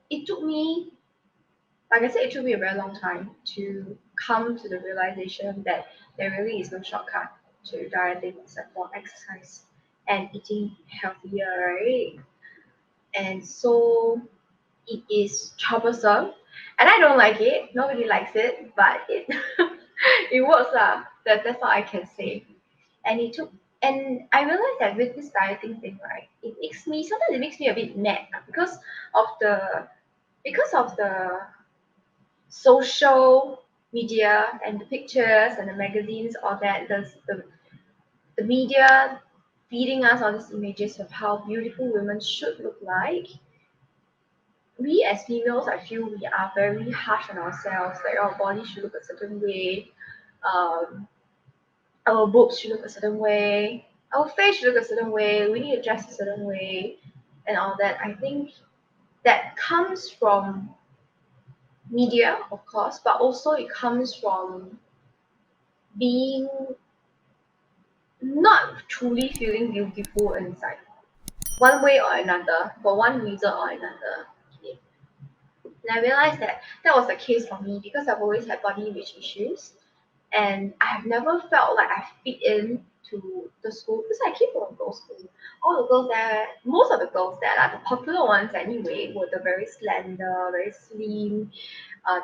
it took me, like I said, it took me a very long time to come to the realization that there really is no shortcut to dieting except for exercise and eating healthier, right? And so it is troublesome, and I don't like it. Nobody likes it, but it it works lah. That's all I can say. And it took, and I realized that with this dieting thing, right, it makes me sometimes it makes me a bit mad of the because of the social media and the pictures and the magazines, all that, the media feeding us all these images of how beautiful women should look like. We as females, I feel we are very harsh on ourselves. Like our body should look a certain way, um, our boobs should look a certain way, our face should look a certain way. We need to dress a certain way, and all that. I think that comes from media, of course, but also it comes from being not truly feeling beautiful inside, one way or another, for one reason or another. Okay. And I realized that that was the case for me because I've always had body image issues, and I have never felt like I fit in to the school because I came from a girls' school. All the girls there, most of the girls there, like the popular ones anyway, were the very slender, very slim,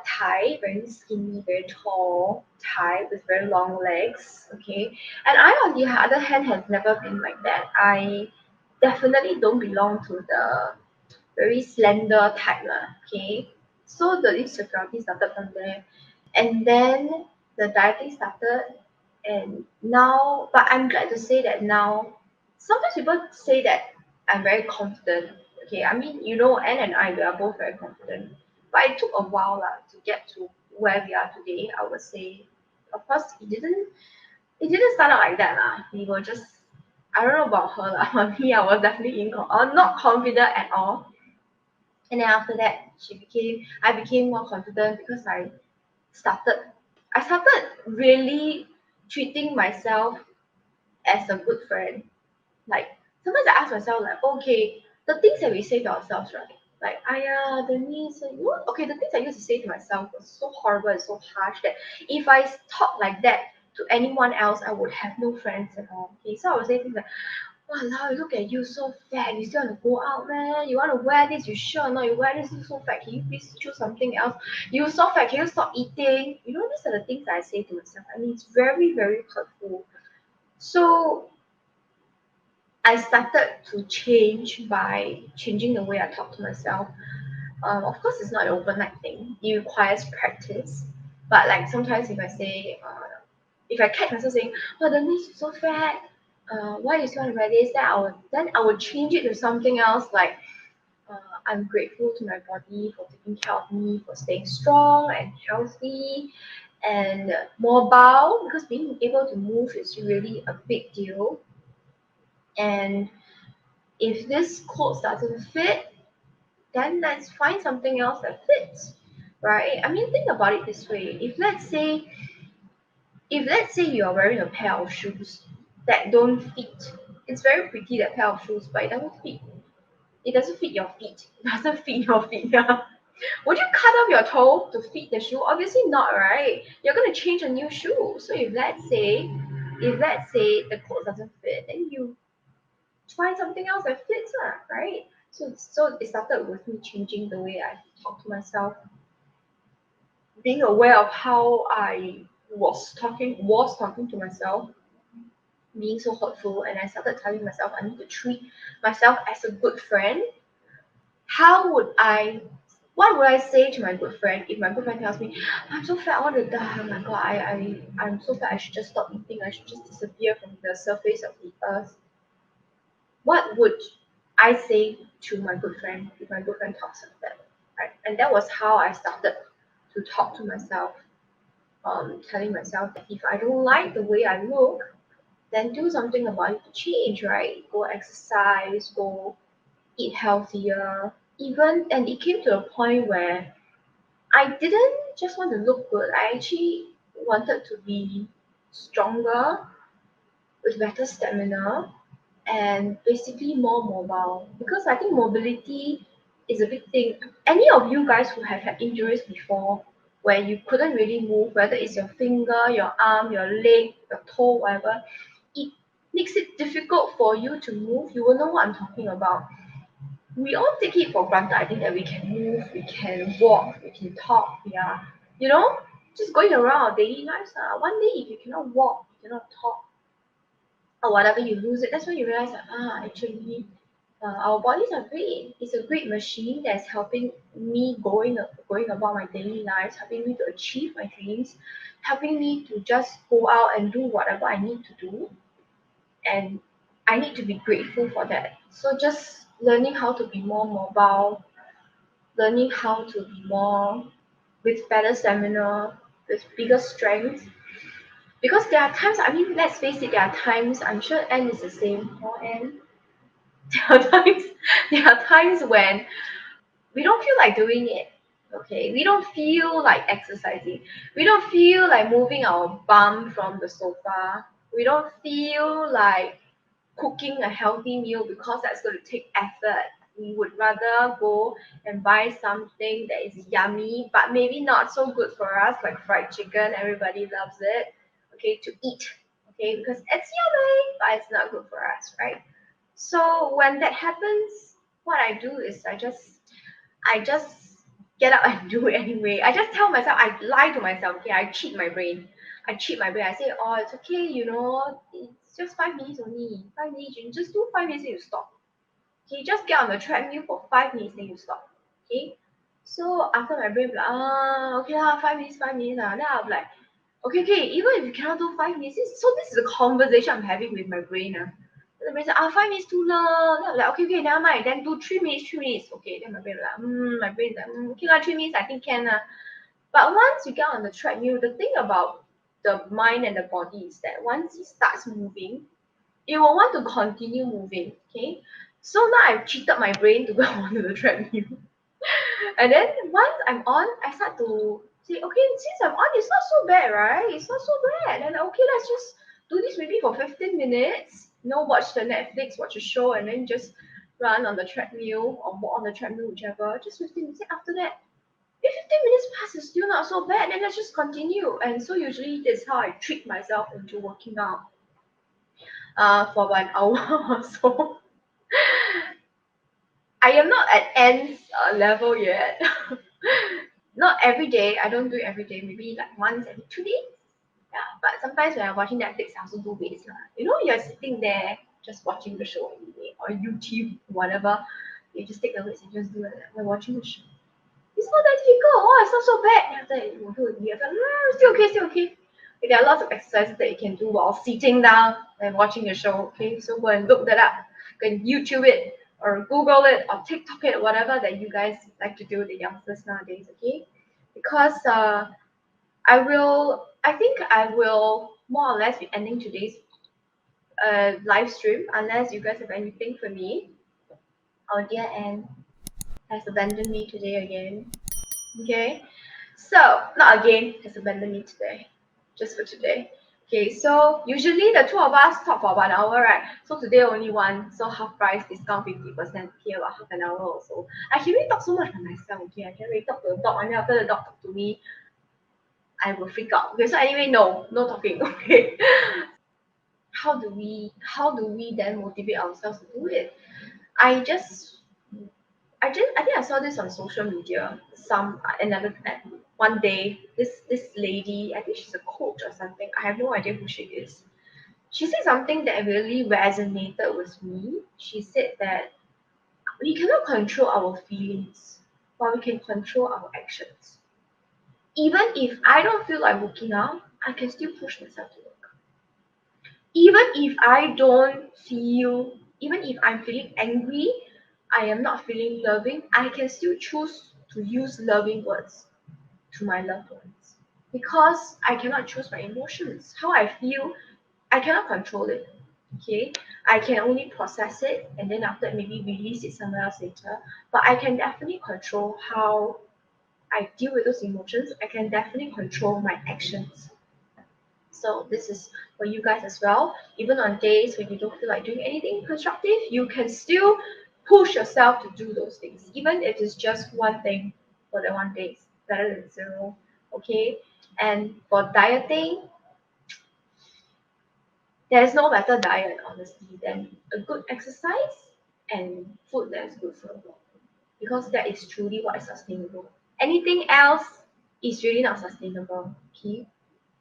type, very skinny, very tall type with very long legs. Okay, and I, on the other hand, has never been like that. I definitely don't belong to the very slender type lah. Okay, so the insecurity started from there, and then the dieting started, and now, but I'm glad to say that now, sometimes people say that I'm very confident. Okay, I mean, Anne and I, we are both very confident, but it took a while lah to get to where we are today. I would say, of course, it didn't start out like that lah. We were just, I don't know about her lah. For me, I was definitely not confident at all. And then after that, I became more confident because started, I started really treating myself as a good friend. Like sometimes I ask myself, like, okay, the things that we say to ourselves, right? Like, Aya, Denise, okay, the things I used to say to myself was so horrible and so harsh that if I talk like that to anyone else, I would have no friends at all. Okay, so I was saying things like, "Walao, look at you, so fat. You still want to go out, man? You want to wear this? You sure or not? You wear this, you so fat. Can you please choose something else? You so fat. Can you stop eating?" These are the things that I say to myself. I mean, it's very, very hurtful. So I started to change by changing the way I talk to myself. Of course, it's not an overnight thing. It requires practice. But like sometimes if I catch myself saying, "Oh, the knees is so fat. Why you still want to wear this?" Then I would change it to something else like, I'm grateful to my body for taking care of me, for staying strong and healthy and mobile, because being able to move is really a big deal. And if this clothes doesn't fit, then let's find something else that fits, right? I mean, think about it this way. If let's say you are wearing a pair of shoes that don't fit, it's very pretty, that pair of shoes, but it doesn't fit your feet. It doesn't fit your feet. Yeah. Would you cut off your toe to fit the shoe? Obviously not, right? You're gonna change a new shoe. So if let's say the clothes doesn't fit, then you try something else that fits, right? So it started with me changing the way I talk to myself, being aware of how I was talking to myself, being so hurtful, and I started telling myself I need to treat myself as a good friend. How would I what would I say to my good friend if my good friend tells me, "I'm so fat, I want to die. Oh my god, I'm so fat, I should just stop eating, I should just disappear from the surface of the earth." What would I say to my good friend if my good friend talks like that? Right? And that was how I started to talk to myself, telling myself that if I don't like the way I look, then do something about it to change, right? Go exercise, go eat healthier. Even, and it came to a point where I didn't just want to look good. I actually wanted to be stronger with better stamina and basically more mobile, because I think mobility is a big thing. Any of you guys who have had injuries before, where you couldn't really move, whether it's your finger, your arm, your leg, your toe, whatever, it makes it difficult for you to move. You will know what I'm talking about. We all take it for granted. I think that we can move, we can walk, we can talk. We are, just going around our daily lives. One day, if you cannot walk, you cannot talk, or whatever, you lose it. That's when you realize that actually, our bodies are great. It's a great machine that's helping me going about my daily lives, helping me to achieve my dreams, helping me to just go out and do whatever I need to do, and I need to be grateful for that. So just learning how to be more mobile, learning how to be more with better stamina, with bigger strength. Because there are times, I mean, let's face it, there are times, I'm sure Anne is the same, or Anne, there are times, there are times when we don't feel like doing it. Okay, we don't feel like exercising. We don't feel like moving our bum from the sofa. We don't feel like cooking a healthy meal because that's going to take effort. We would rather go and buy something that is yummy, but maybe not so good for us, like fried chicken. Everybody loves it. Okay, to eat. Okay, because it's yummy, but it's not good for us, right? So when that happens, what I do is I just get up and do it anyway. I just tell myself, I lie to myself, okay, I cheat my brain. I cheat my brain. I say, oh, it's okay, it's just 5 minutes only. 5 minutes, you just do 5 minutes and you stop. Okay, just get on the treadmill for 5 minutes and you stop. Okay. So after my brain be like, okay lah, 5 minutes, 5 minutes. Then I'll be like, okay, even if you cannot do 5 minutes, so this is a conversation I'm having with my brain. The brain said, 5 minutes too long. Then I'm like, okay, never mind. Then do 3 minutes, 3 minutes. Okay, then my brain like, okay lah, 3 minutes, I think can lah. But once you get on the treadmill, the thing about the mind and the body is that once it starts moving, it will want to continue moving. Okay, so now I've cheated my brain to go onto the treadmill. And then once I'm on, I start to say, okay, since I'm on, it's not so bad, right? It's not so bad. And okay, let's just do this maybe for 15 minutes. Watch the Netflix, watch a show, and then just run on the treadmill or walk on the treadmill, whichever. Just 15 minutes. After that, if 15 minutes pass is still not so bad, then let's just continue. And so usually this is how I trick myself into working out for 1 hour or so. I am not at N's level yet. Not every day. I don't do it every day. Maybe like once every 2 days. Yeah. But sometimes when I'm watching Netflix, I also do weights. You're sitting there just watching the show anyway, or YouTube, whatever. You just take the weights and just do it while watching the show. It's not that difficult. Oh, it's not so bad. And after that, you do it. You're like, still okay, still okay. There are lots of exercises that you can do while sitting down and watching the show. Okay, so go and look that up. Go and YouTube it or Google it or TikTok it, whatever that you guys like to do, the youngsters nowadays. Okay, because I think I will more or less be ending today's live stream unless you guys have anything for me. Our dear Anne has abandoned me today again. Okay, so not again, has abandoned me today, just for today. Okay, so usually the two of us talk for 1 hour, right? So today only one, so half price discount 50%. Okay, about half an hour or so. I can really talk so much by myself. Okay, I can really talk to the dog, and then after the dog talk to me, I will freak out. Okay, so anyway, no talking. Okay. How do we then motivate ourselves to do it? I just I think I saw this on social media. Another one day, this lady, I think she's a coach or something. I have no idea who she is. She said something that really resonated with me. She said that we cannot control our feelings, but we can control our actions. Even if I don't feel like working out, I can still push myself to work. Even if I'm feeling angry, I am not feeling loving, I can still choose to use loving words to my loved ones because I cannot choose my emotions. How I feel, I cannot control it. Okay, I can only process it and then after maybe release it somewhere else later. But I can definitely control how I deal with those emotions. I can definitely control my actions. So this is for you guys as well. Even on days when you don't feel like doing anything constructive, you can still push yourself to do those things, even if it's just one thing for the one day, better than zero. Okay, and for dieting, there's no better diet, honestly, than a good exercise and food that is good for your body, because that is truly what is sustainable. Anything else is really not sustainable. Okay,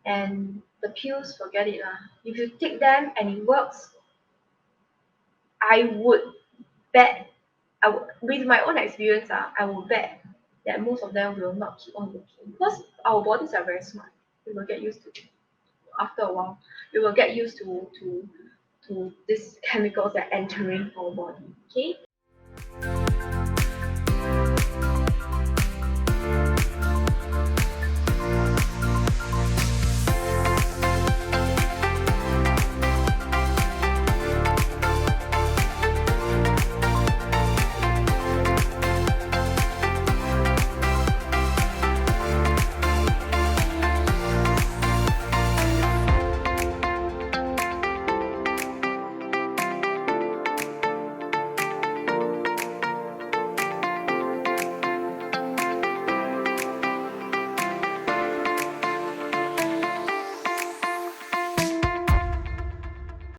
and the pills, forget it lah. If you take them and it works, I would bet, with my own experience, I would bet that most of them will not keep on working, because our bodies are very smart. We will get used to it. After a while, we will get used to these chemicals that are entering our body. Okay,